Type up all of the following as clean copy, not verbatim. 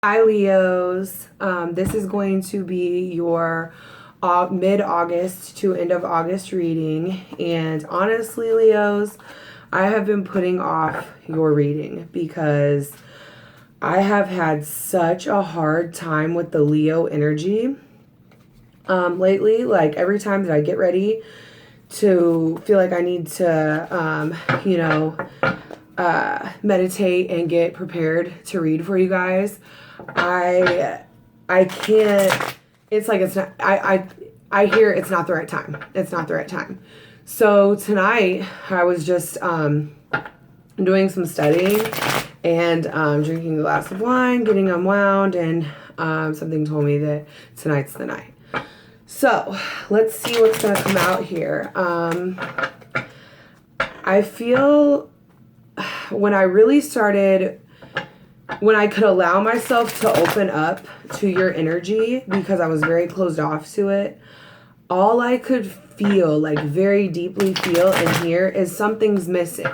Hi Leos, this is going to be your mid-August to end of August reading, and honestly Leos, I have been putting off your reading because I have had such a hard time with the Leo energy lately. Like every time that I get ready to feel like I need to meditate and get prepared to read for you guys, I can't. It's like it's not. I hear it's not the right time. It's not the right time. So tonight I was just doing some studying and drinking a glass of wine, getting unwound, and something told me that tonight's the night. So let's see what's gonna come out here. I feel when I really started, when I could allow myself to open up to your energy because I was very closed off to it, all I could feel, like very deeply feel and hear, is something's missing,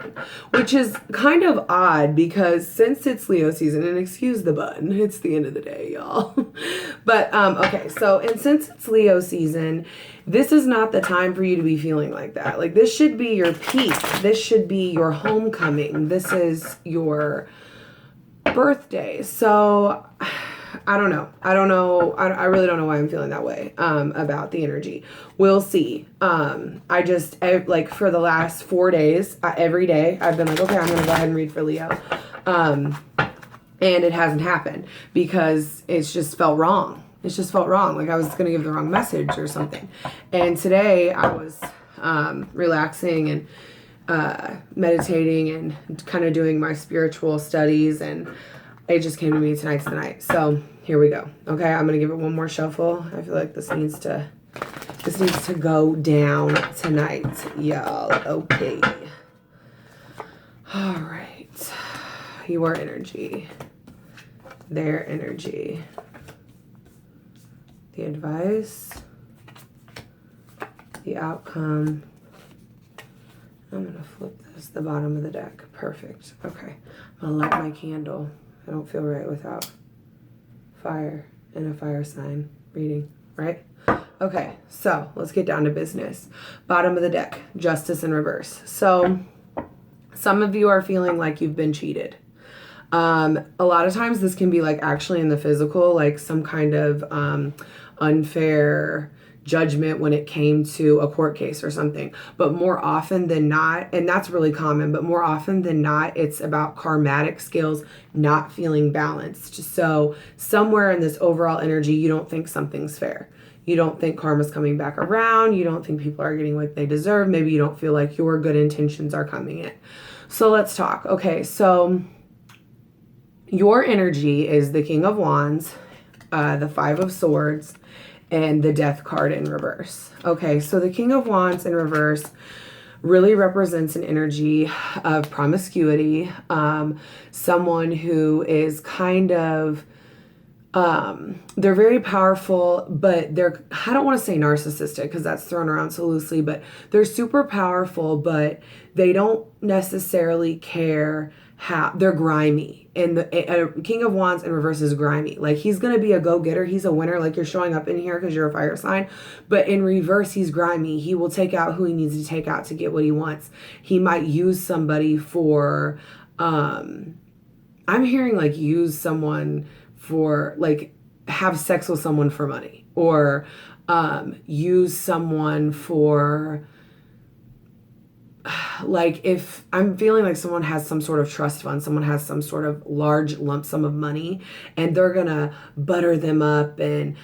which is kind of odd because since it's Leo season, and excuse the bun, it's the end of the day, y'all. But, okay, so, and since it's Leo season, this is not the time for you to be feeling like that. Like, this should be your peak. This should be your homecoming. This is your birthday. So I don't know. I really don't know why I'm feeling that way about the energy. We'll see. I just, like, for the last 4 days, every day, I've been like, okay, I'm going to go ahead and read for Leo. And it hasn't happened because it's just felt wrong. It's just felt wrong. Like I was going to give the wrong message or something. And today I was relaxing and meditating and kind of doing my spiritual studies, and it just came to me, tonight's the night. So here we go. Okay, I'm gonna give it one more shuffle. I feel like this needs to go down tonight, y'all. Okay. All right. Your energy, their energy, the advice, the outcome. I'm going to flip this, the bottom of the deck. Perfect. Okay. I'm going to light my candle. I don't feel right without fire and a fire sign reading, right? Okay, so let's get down to business. Bottom of the deck, justice in reverse. So some of you are feeling like you've been cheated. A lot of times this can be like actually in the physical, like some kind of unfair judgment when it came to a court case or something. But more often than not, and that's really common, but more often than not, it's about karmatic skills not feeling balanced. So somewhere in this overall energy, you don't think something's fair. You don't think karma's coming back around. You don't think people are getting what they deserve. Maybe you don't feel like your good intentions are coming in. So let's talk. Okay, so your energy is the King of Wands, the Five of Swords, and the Death card in reverse. Okay, so the King of Wands in reverse really represents an energy of promiscuity, someone who is kind of, they're very powerful, but they're, I don't want to say narcissistic because that's thrown around so loosely, but they're super powerful, but they don't necessarily care how, they're grimy. And the King of Wands in reverse is grimy. Like he's going to be a go-getter. He's a winner. Like you're showing up in here because you're a fire sign. But in reverse, he's grimy. He will take out who he needs to take out to get what he wants. He might use somebody for, I'm hearing like use someone for, like, have sex with someone for money, or use someone for, like, if I'm feeling like someone has some sort of trust fund, someone has some sort of large lump sum of money, and they're gonna butter them up and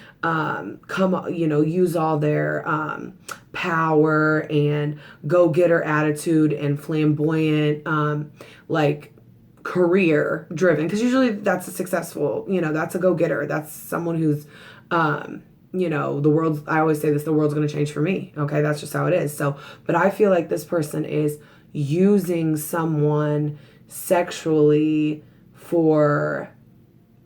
use all their power and go-getter attitude and flamboyant career driven, because usually that's a successful, that's a go-getter. That's someone who's the world's, I always say this, the world's going to change for me. Okay. That's just how it is. So, but I feel like this person is using someone sexually for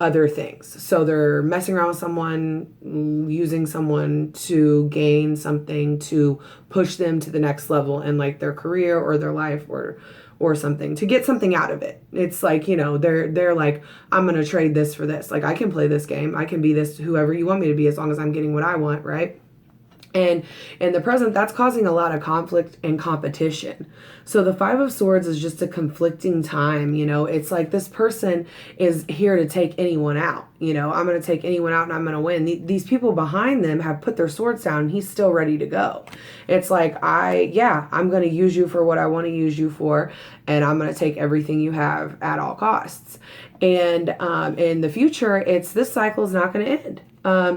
other things. So they're messing around with someone, using someone to gain something, to push them to the next level in like their career or their life or or something to get something out of it. It's like, they're like, I'm going to trade this for this. Like, I can play this game. I can be this, whoever you want me to be, as long as I'm getting what I want, right? And in the present, that's causing a lot of conflict and competition. So the Five of Swords is just a conflicting time. It's like this person is here to take anyone out. I'm going to take anyone out and I'm going to win. These people behind them have put their swords down and he's still ready to go. It's like, I'm going to use you for what I want to use you for. And I'm going to take everything you have at all costs. And in the future, this cycle is not going to end.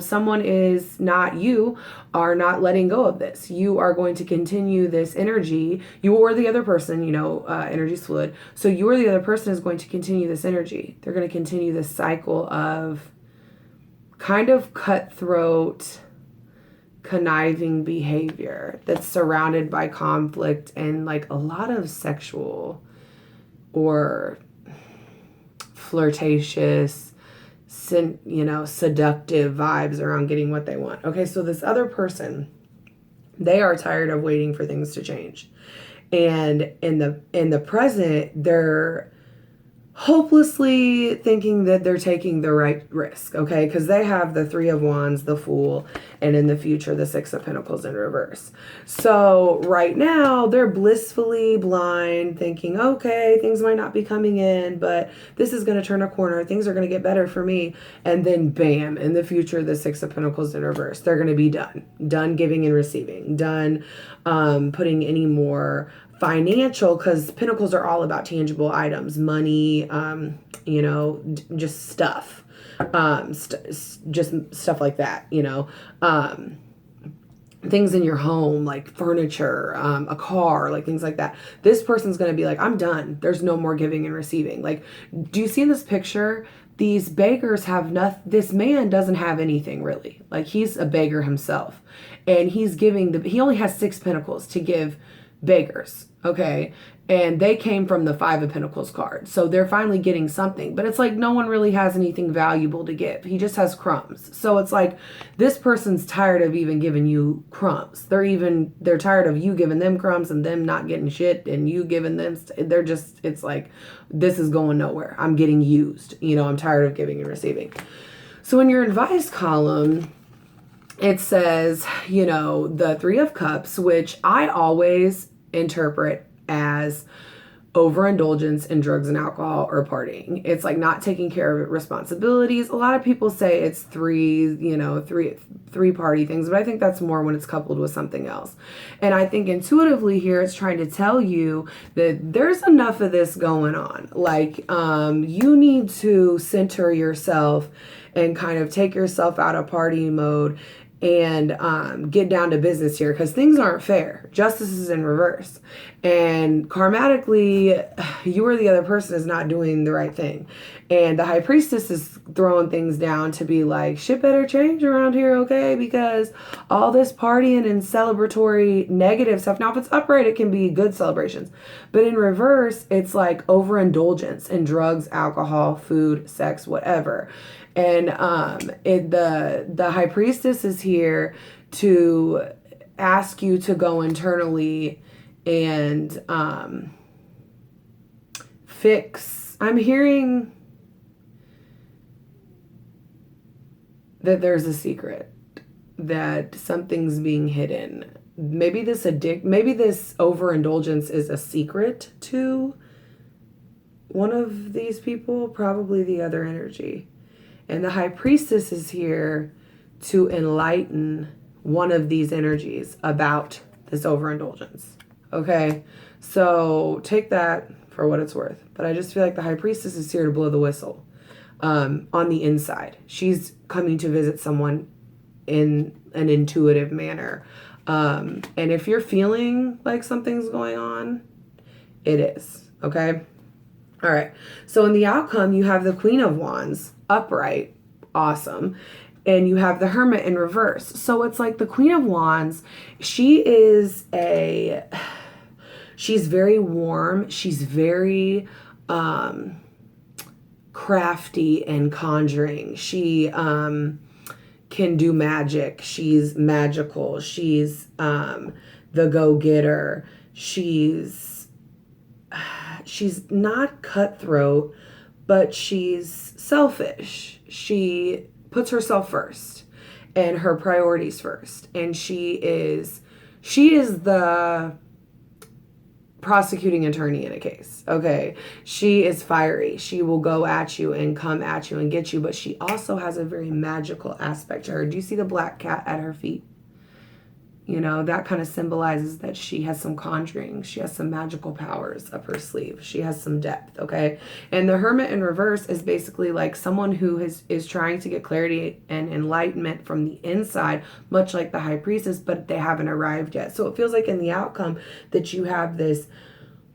Someone is not, you are not letting go of this. You are going to continue this energy. You or the other person, energy is fluid. So you or the other person is going to continue this energy. They're going to continue this cycle of kind of cutthroat, conniving behavior that's surrounded by conflict and like a lot of sexual or flirtatious, seductive vibes around getting what they want. Okay, so this other person, they are tired of waiting for things to change. And in the present, they're hopelessly thinking that they're taking the right risk, okay? Because they have the Three of Wands, the Fool, and in the future, the Six of Pentacles in reverse. So right now, they're blissfully blind, thinking, okay, things might not be coming in, but this is going to turn a corner. Things are going to get better for me. And then bam, in the future, the Six of Pentacles in reverse. They're going to be done giving and receiving, done putting any more financial, because pentacles are all about tangible items, money, just stuff, just stuff like that, things in your home, like furniture, a car, like things like that. This person's going to be like, I'm done. There's no more giving and receiving. Like, do you see in this picture? These beggars have nothing. This man doesn't have anything really. Like, he's a beggar himself, and he's giving he only has 6 pentacles to give beggars, okay? And they came from the Five of Pentacles card. So they're finally getting something. But it's like no one really has anything valuable to give. He just has crumbs. So it's like this person's tired of even giving you crumbs. They're tired of you giving them crumbs and them not getting shit and you giving them. It's like, this is going nowhere. I'm getting used. I'm tired of giving and receiving. So in your advice column, it says, the Three of Cups, which I always interpret as overindulgence in drugs and alcohol or partying. It's like not taking care of responsibilities. A lot of people say it's three party things, but I think that's more when it's coupled with something else. And I think intuitively here it's trying to tell you that there's enough of this going on. Like, you need to center yourself and kind of take yourself out of party mode and get down to business here, because things aren't fair. Justice is in reverse. And karmatically, you or the other person is not doing the right thing. And the High Priestess is throwing things down to be like, shit better change around here, okay? Because all this partying and celebratory negative stuff, now if it's upright, it can be good celebrations. But in reverse, it's like overindulgence in drugs, alcohol, food, sex, whatever. And the High Priestess is here to ask you to go internally and fix. I'm hearing that there's a secret, that something's being hidden. Maybe this overindulgence is a secret to one of these people, probably the other energy. And the High Priestess is here to enlighten one of these energies about this overindulgence. Okay? So take that for what it's worth. But I just feel like the High Priestess is here to blow the whistle on the inside. She's coming to visit someone in an intuitive manner. And if you're feeling like something's going on, it is. Okay? All right. So in the outcome, you have the Queen of Wands upright. Awesome. And you have the Hermit in reverse. So it's like the Queen of Wands, she's very warm. She's very crafty and conjuring. She can do magic. She's magical. She's the go-getter. She's she's not cutthroat, but she's selfish. She puts herself first and her priorities first. And she is the prosecuting attorney in a case. Okay. She is fiery. She will go at you and come at you and get you, but she also has a very magical aspect to her. Do you see the black cat at her feet? You know, that kind of symbolizes that she has some conjuring. She has some magical powers up her sleeve. She has some depth, okay? And the Hermit in reverse is basically like someone who is trying to get clarity and enlightenment from the inside, much like the High Priestess, but they haven't arrived yet. So it feels like in the outcome that you have this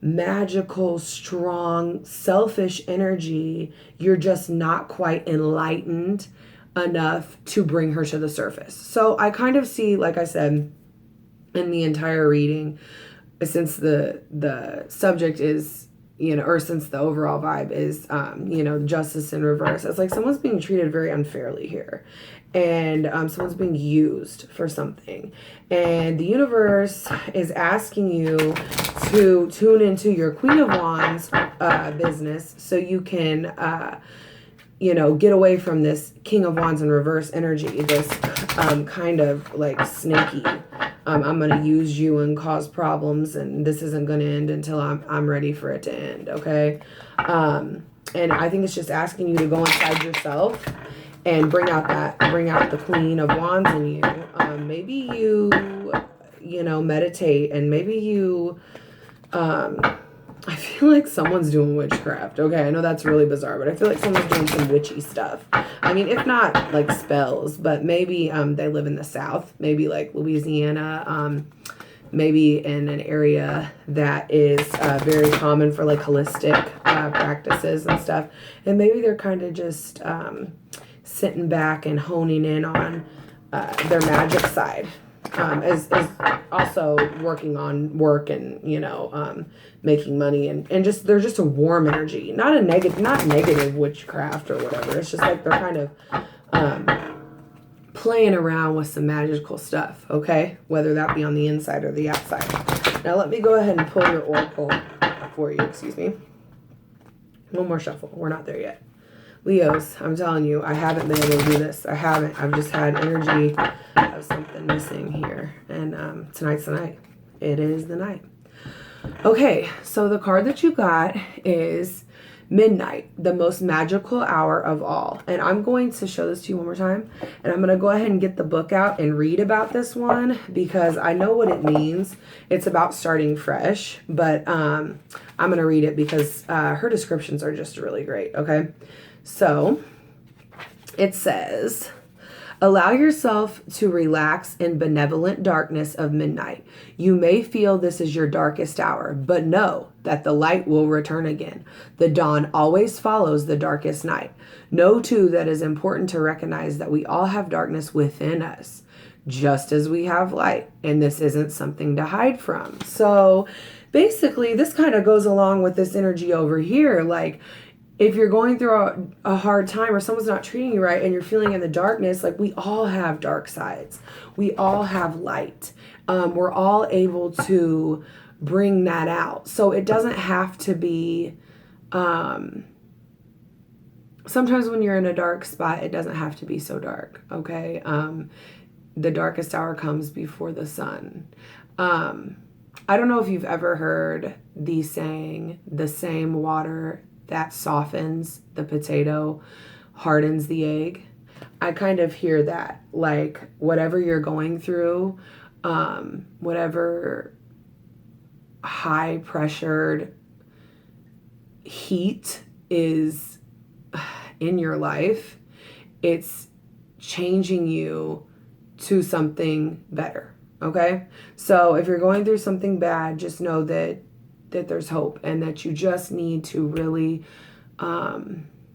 magical, strong, selfish energy. You're just not quite enlightened enough to bring her to the surface. So I kind of see, like I said, in the entire reading, since the subject is, you know, or since the overall vibe is, you know, justice in reverse, it's like someone's being treated very unfairly here. And someone's being used for something. And the universe is asking you to tune into your Queen of Wands business so you can, you know, get away from this King of Wands in reverse energy, this kind of like snaky, I'm going to use you and cause problems, and this isn't going to end until I'm ready for it to end, okay? And I think it's just asking you to go inside yourself and bring out the Queen of Wands in you. Maybe you know, meditate, and maybe you, I feel like someone's doing witchcraft. Okay, I know that's really bizarre, but I feel like someone's doing some witchy stuff. I mean, if not like spells, but maybe they live in the South, maybe like Louisiana, maybe in an area that is very common for like holistic practices and stuff. And maybe they're kind of just sitting back and honing in on their magic side. Is also working on work and, you know, making money and just, they're just a warm energy, not negative witchcraft or whatever. It's just like they're kind of playing around with some magical stuff, okay? Whether that be on the inside or the outside. Now let me go ahead and pull your oracle for you, excuse me. One more shuffle. We're not there yet. Leos, I'm telling you, I haven't been able to do this. I haven't. I've just had energy of something missing here. And tonight's the night. It is the night. Okay, so the card that you got is Midnight, the most magical hour of all. And I'm going to show this to you one more time. And I'm going to go ahead and get the book out and read about this one because I know what it means. It's about starting fresh. But I'm going to read it because her descriptions are just really great, okay? So it says, allow yourself to relax in benevolent darkness of midnight. You may feel this is your darkest hour, but know that the light will return again. The dawn always follows the darkest night. Know too that it is important to recognize that we all have darkness within us, just as we have light, and this isn't something to hide from. So basically, this kind of goes along with this energy over here, like, if you're going through a hard time or someone's not treating you right and you're feeling in the darkness, like we all have dark sides. We all have light. We're all able to bring that out. So it doesn't have to be, sometimes when you're in a dark spot, it doesn't have to be so dark, okay? The darkest hour comes before the sun. I don't know if you've ever heard the saying, the same water that softens the potato hardens the egg. I kind of hear that, like whatever you're going through, whatever high pressured heat is in your life, it's changing you to something better. Okay? So if you're going through something bad, just know that there's hope and that you just need to really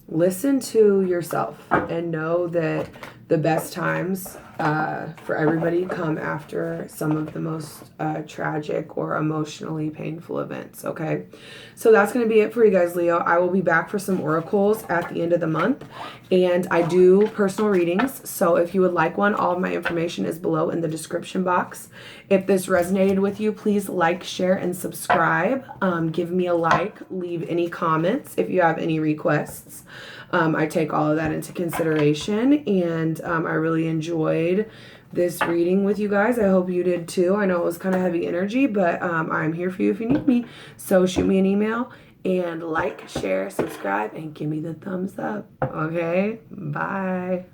listen to yourself and know that the best times for everybody come after some of the most tragic or emotionally painful events, okay? So that's going to be it for you guys, Leo. I will be back for some oracles at the end of the month. And I do personal readings, so if you would like one, all of my information is below in the description box. If this resonated with you, please like, share, and subscribe. Give me a like, leave any comments if you have any requests. I take all of that into consideration, and I really enjoyed this reading with you guys. I hope you did too. I know it was kind of heavy energy, but I'm here for you if you need me. So shoot me an email and like, share, subscribe, and give me the thumbs up. Okay? Bye.